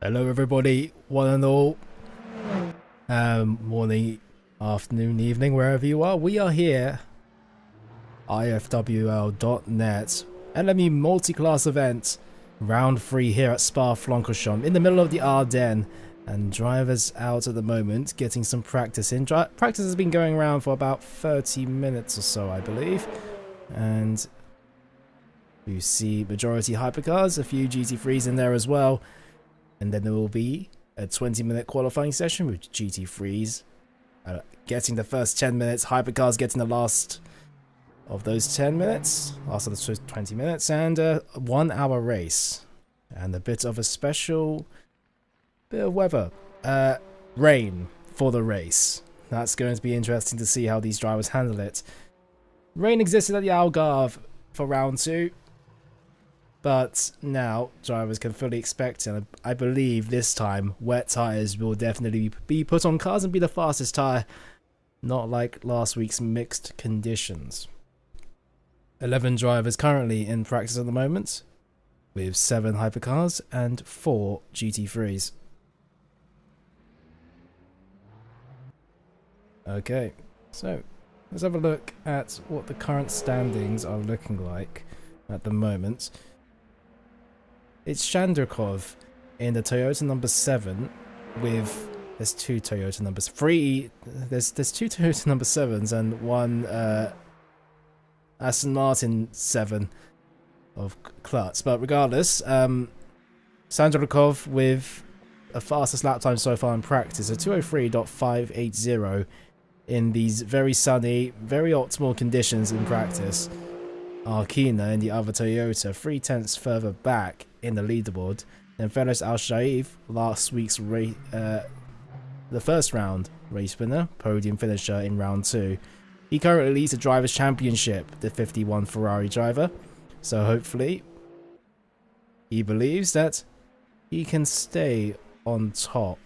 Hello everybody, one and all. Morning, afternoon, evening, wherever you are. We are here, IFWL.net, LME Multiclass event, round 3 here at Spa-Francorchamps, in the middle of the Ardennes, and drivers out at the moment, getting some practice in. Practice has been going around for about 30 minutes or so, I believe, and you see majority hypercars, a few GT3s in there as well. And then there will be a 20-minute qualifying session with GT3s getting the first 10 minutes, hypercars getting the last of those 10 minutes, last of the 20 minutes, and a 1-hour race. And a bit of a special bit of weather. Rain for the race. That's going to be interesting to see how these drivers handle it. Rain existed at the Algarve for round 2. But now drivers can fully expect, and I believe this time wet tyres will definitely be put on cars and be the fastest tyre, not like last week's mixed conditions. 11 drivers currently in practice at the moment, with 7 hypercars and 4 GT3s. Okay, so let's have a look at what the current standings are looking like at the moment. It's Shandrikov in the Toyota number 7 with, there's 2 Toyota numbers, 3, there's 2 Toyota number 7s and 1 Aston Martin 7 of Klutz. But regardless, Shandrikov with a fastest lap time so far in practice, a 2:03.580 in these very sunny, very optimal conditions in practice. Arkina in the other Toyota, 3/10 further back in the leaderboard. Then Felix Al-Shaif, last week's the first round race winner, podium finisher in round 2. He currently leads the Drivers' Championship, the 51 Ferrari driver. So hopefully, he believes that he can stay on top.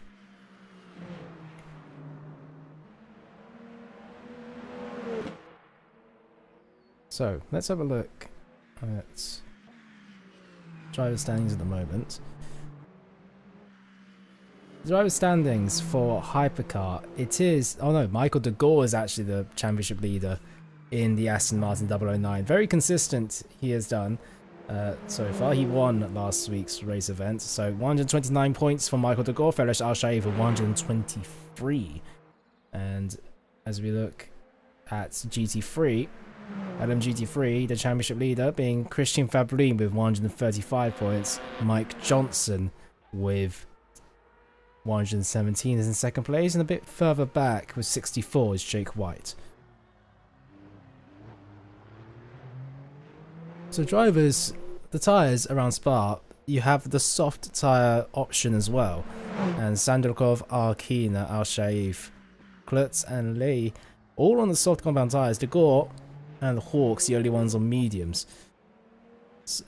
So let's have a look at driver standings at the moment. Driver standings for Hypercar. It is, oh no, Michael de Gore is actually the championship leader in the Aston Martin 009. Very consistent he has done so far. He won last week's race event. So 129 points for Michael de Gore, Felix Al-Shaif with 123. And as we look at GT3, LMGT3, the championship leader being Christian Fabrine with 135 points. Mike Johnson with 117 is in second place, and a bit further back with 64 is Jake White. So drivers, the tyres around Spa, you have the soft tyre option as well. And Sandrikov, Arkina, Al-Shaif, Klutz and Lee all on the soft compound tyres. De Gore and the Hawks, the only ones on mediums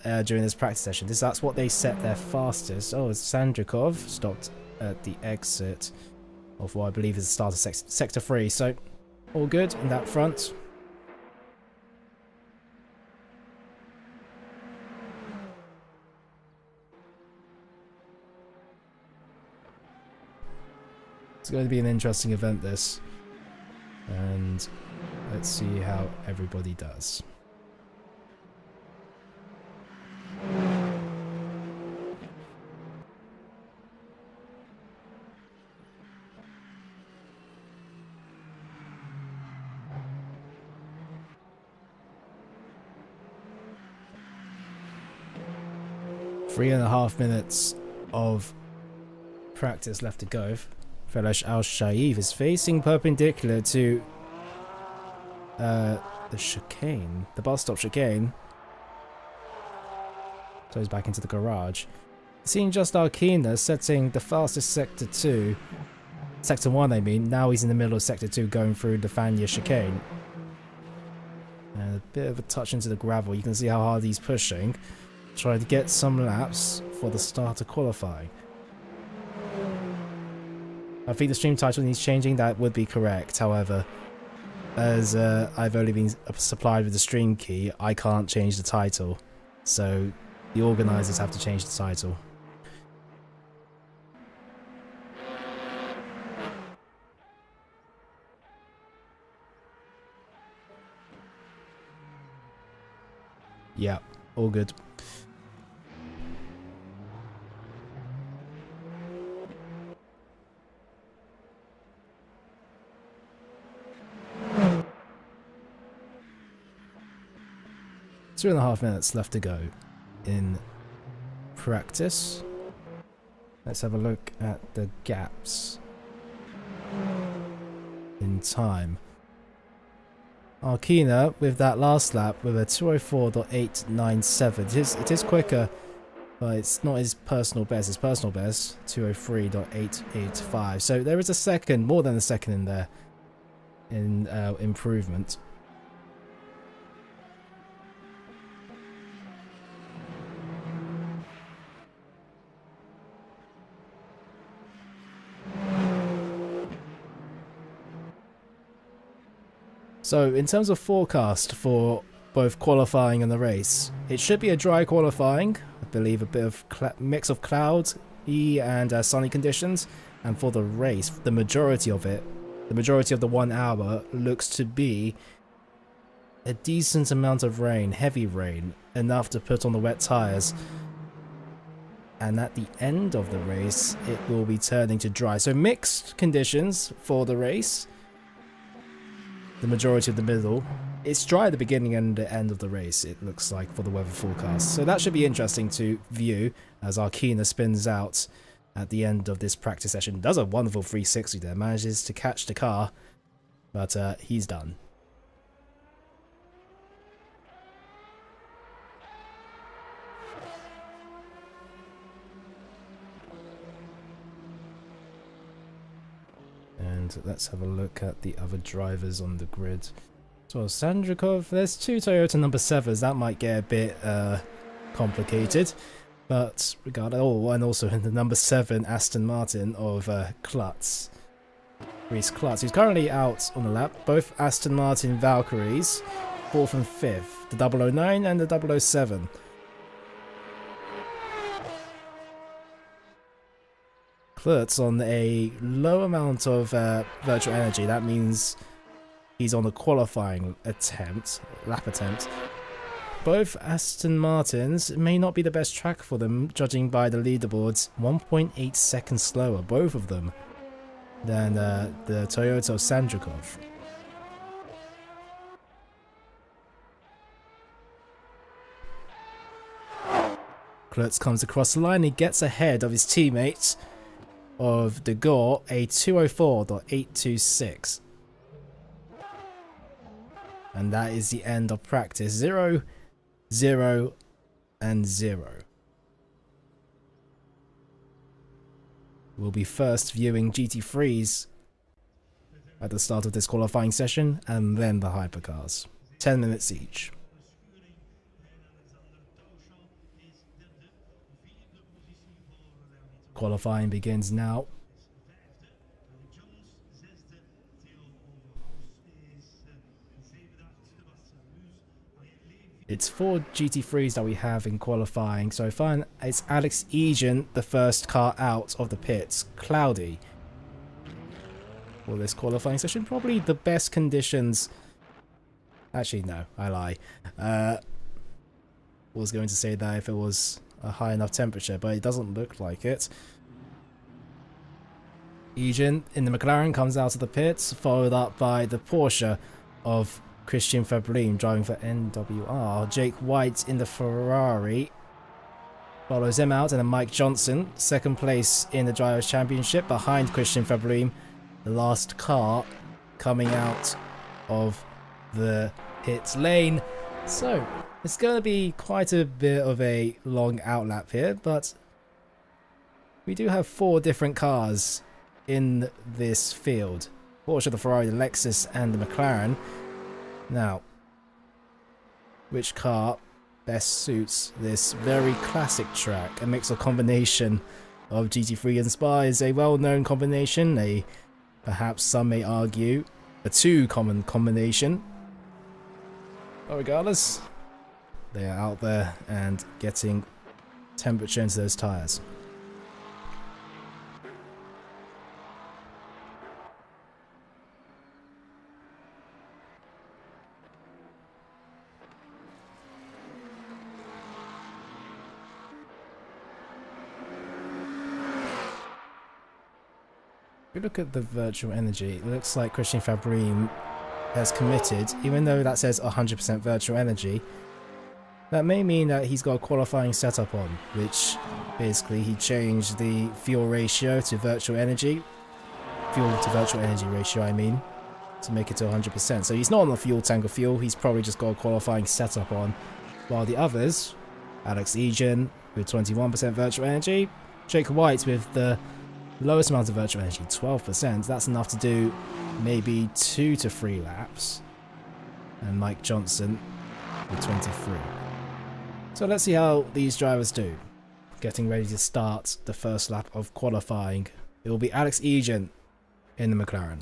during this practice session. That's what they set their fastest. Oh, Sandrikov stopped at the exit of what I believe is the start of Sector 3. So, all good in that front. It's going to be an interesting event, this. And let's see how everybody does. Three and a half minutes of practice left to go. Felix Al-Shaif is facing perpendicular to the chicane, the bus stop chicane. So he's back into the garage. Seeing just Arkina setting the fastest Sector 2, Sector 1 I mean, now he's in the middle of Sector 2 going through the Fania chicane. And a bit of a touch into the gravel, you can see how hard he's pushing. Trying to get some laps for the start of qualifying. I think the stream title needs changing, that would be correct. However, as I've only been supplied with the stream key, I can't change the title. So the organisers have to change the title. Yeah, all good. Two and a half minutes left to go in practice. Let's have a look at the gaps in time. Arkina with that last lap with a 204.897. It is quicker, but it's not his personal best. His personal best, 203.885. So there is a second, more than a second in there in improvement. So in terms of forecast for both qualifying and the race, it should be a dry qualifying. I believe a bit of mix of clouds and sunny conditions. And for the race, the majority of it, the majority of the 1 hour looks to be a decent amount of rain, heavy rain, enough to put on the wet tyres. And at the end of the race, it will be turning to dry. So mixed conditions for the race. The majority of the middle. It's dry at the beginning and the end of the race, it looks like, for the weather forecast. So that should be interesting to view as Arkina spins out at the end of this practice session. Does a wonderful 360 there, manages to catch the car, but he's done. And let's have a look at the other drivers on the grid. So Sandrikov, there's 2 Toyota number 7s, that might get a bit complicated. But regardless, oh, and also in the number 7 Aston Martin of Klutz. Reese Klutz, who's currently out on the lap. Both Aston Martin Valkyries, 4th and 5th. The 009 and the 007. Klutz on a low amount of virtual energy. That means he's on a qualifying attempt, lap attempt. Both Aston Martins may not be the best track for them, judging by the leaderboards. 1.8 seconds slower, both of them, than the Toyota of Sandrikov. Klutz comes across the line, he gets ahead of his teammates of De Gore, a 204.826. And that is the end of practice. 0, 0, and 0. We'll be first viewing GT3s at the start of this qualifying session, and then the hypercars. 10 minutes each. Qualifying begins now. It's 4 GT3s that we have in qualifying. So far, it's Alex Egan, the first car out of the pits. Cloudy for this qualifying session. Probably the best conditions. Actually, no, I lie. Was going to say that if it was a high enough temperature, but it doesn't look like it. Egan in the McLaren comes out of the pits, followed up by the Porsche of Christian Fabrin driving for NWR. Jake White in the Ferrari follows him out, and then Mike Johnson, second place in the Drivers' Championship behind Christian Fabrin, the last car coming out of the pit lane. So it's going to be quite a bit of a long outlap here, but we do have 4 different cars in this field. Porsche, the Ferrari, the Lexus, and the McLaren. Now, which car best suits this very classic track? A mix or combination of GT3 and Spa is a well-known combination, perhaps some may argue a too common combination. But regardless, they are out there and getting temperature into those tyres. we look at the virtual energy, it looks like Christian Fabrim has committed, even though that says 100% virtual energy. That may mean that he's got a qualifying setup on, which basically he changed the fuel ratio to virtual energy. Fuel to virtual energy ratio, I mean, to make it to 100%. So he's not on the fuel tank of fuel, he's probably just got a qualifying setup on. While the others, Alex Egan with 21% virtual energy, Jake White with the lowest amount of virtual energy, 12%. That's enough to do maybe 2 to 3 laps. And Mike Johnson with 23. So let's see how these drivers do. Getting ready to start the first lap of qualifying. It will be Alex Egan in the McLaren.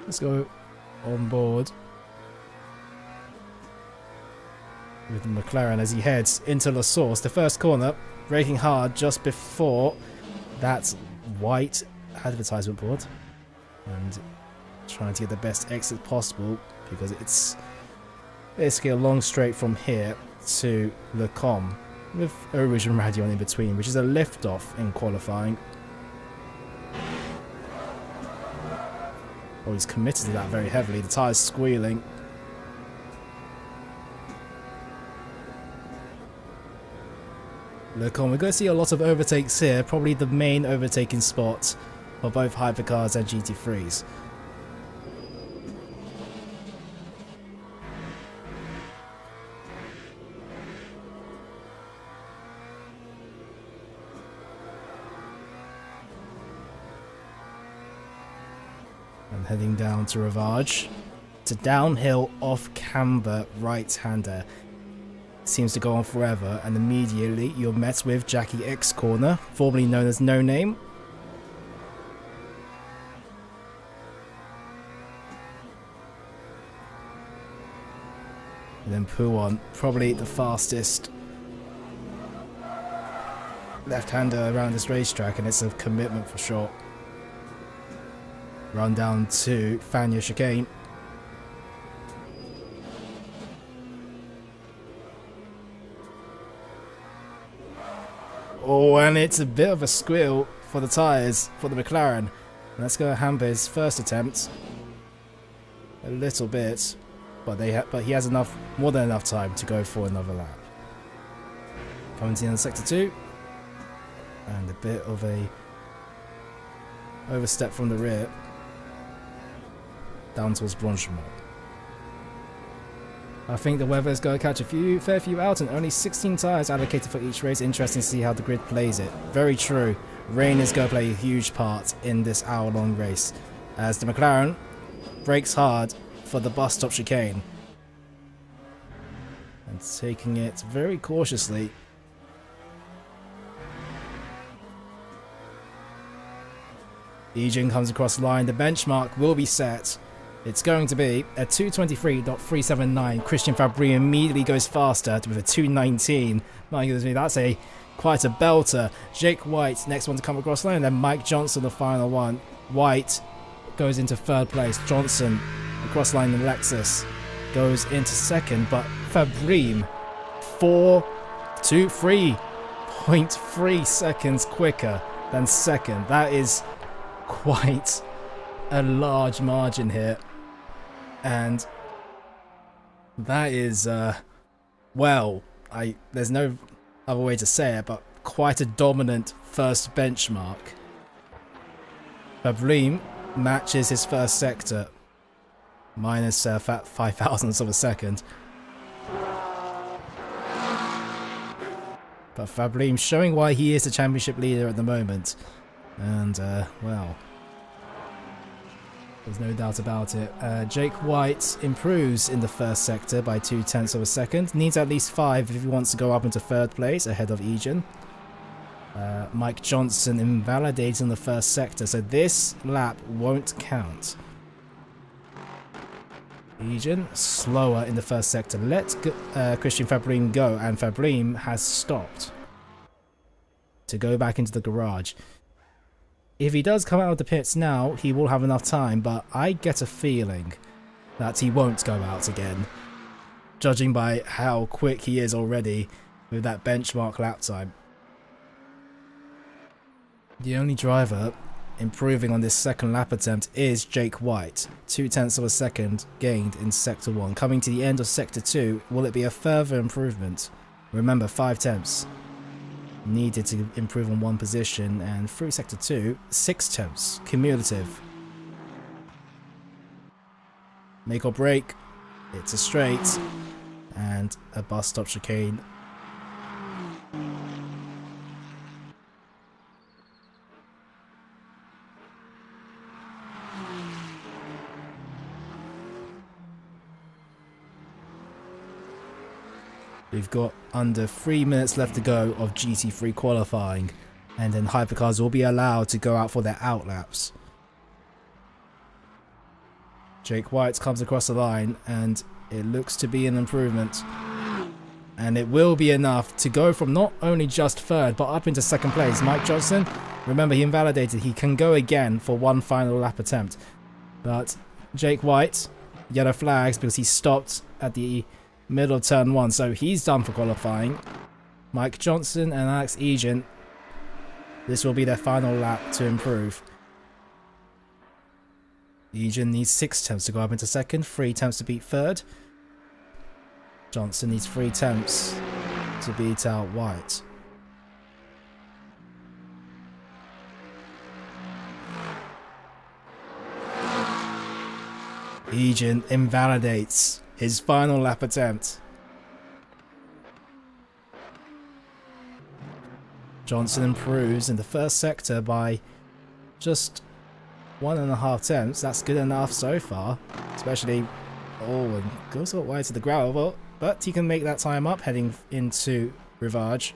Let's go on board with the McLaren as he heads into La Source. The first corner, braking hard just before that white advertisement board. And trying to get the best exit possible because it's basically a long straight from here to Le Com with Origin Radio in between, which is a lift-off in qualifying. Oh, he's committed to that very heavily. The tyre's squealing. Le Com, we're going to see a lot of overtakes here, probably the main overtaking spot for both hypercars and GT3s. And heading down to Rivage. It's a downhill off camber right-hander. Seems to go on forever, and immediately you're met with Jackie X corner, formerly known as No Name. And then Pouon, probably the fastest left-hander around this racetrack, and it's a commitment for sure. Run down to Fania chicane. Oh, and it's a bit of a squeal for the tyres for the McLaren. Let's go hamper his first attempt a little bit, but he has more than enough time to go for another lap. Coming in sector 2, and a bit of a overstep from the rear down towards Blanchimont. I think the weather is going to catch a fair few out, and only 16 tyres allocated for each race. Interesting to see how the grid plays it. Very true. Rain is going to play a huge part in this hour-long race, as the McLaren brakes hard for the bus stop chicane. And taking it very cautiously. Egan comes across the line. The benchmark will be set. It's going to be a 2:23.379. Christian Fabry immediately goes faster with a 2:19. My goodness me, that's quite a belter. Jake White, next one to come across the line, and then Mike Johnson, the final one. White goes into third place. Johnson across the line in Lexus goes into second, but Fabry 3.3 seconds quicker than second. That is quite a large margin here. And that is, well, there's no other way to say it, but quite a dominant first benchmark. Fabry matches his first sector, minus 5 thousandths of a second. But Fabry showing why he is the championship leader at the moment. And, well, there's no doubt about it. Jake White improves in the first sector by 0.2 of a second. Needs at least 5 if he wants to go up into third place ahead of Egan. Mike Johnson invalidates in the first sector, so this lap won't count. Egan slower in the first sector. Let Christian Fabry go, and Fabry has stopped to go back into the garage. If he does come out of the pits now, he will have enough time, but I get a feeling that he won't go out again. Judging by how quick he is already, with that benchmark lap time. The only driver improving on this second lap attempt is Jake White. 0.2 of a second gained in Sector 1. Coming to the end of Sector 2, will it be a further improvement? Remember, 5 tenths needed to improve on one position, and through Sector 2, 6 tenths, cumulative. Make or break, it's a straight, and a bus stop chicane. We've got under 3 minutes left to go of GT3 qualifying, and then hypercars will be allowed to go out for their out laps. Jake White comes across the line, and it looks to be an improvement. And it will be enough to go from not only just third, but up into second place. Mike Johnson, remember, he invalidated. He can go again for one final lap attempt. But Jake White, yellow flags because he stopped at the middle of turn 1, so he's done for qualifying. Mike Johnson and Alex Egan, this will be their final lap to improve. Egan needs 6 tenths to go up into second, 3 tenths to beat third. Johnson needs 3 tenths to beat out White. Egan invalidates his final lap attempt. Johnson improves in the first sector by just 1.5 tenths. That's good enough so far, especially, and goes all the way to the gravel, but he can make that time up heading into Rivage.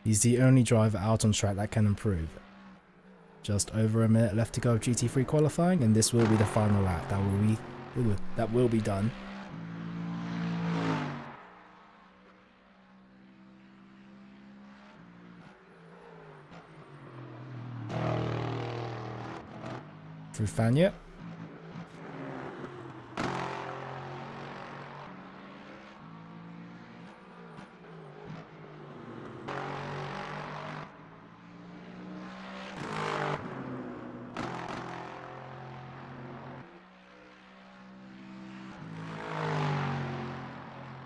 He's the only driver out on track that can improve. Just over a minute left to go of GT3 qualifying, and this will be the final lap. That will be done. Through Fania.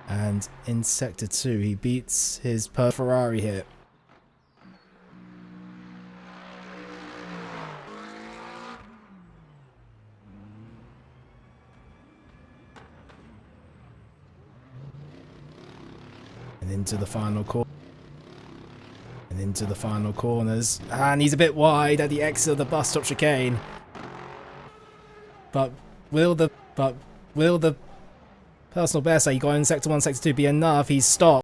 And in Sector 2, he beats his Ferrari here. And into the final corner. And into the final corners. And he's a bit wide at the exit of the bus stop chicane. But will the personal best that he got in Sector 1, Sector 2 be enough? He's stopped.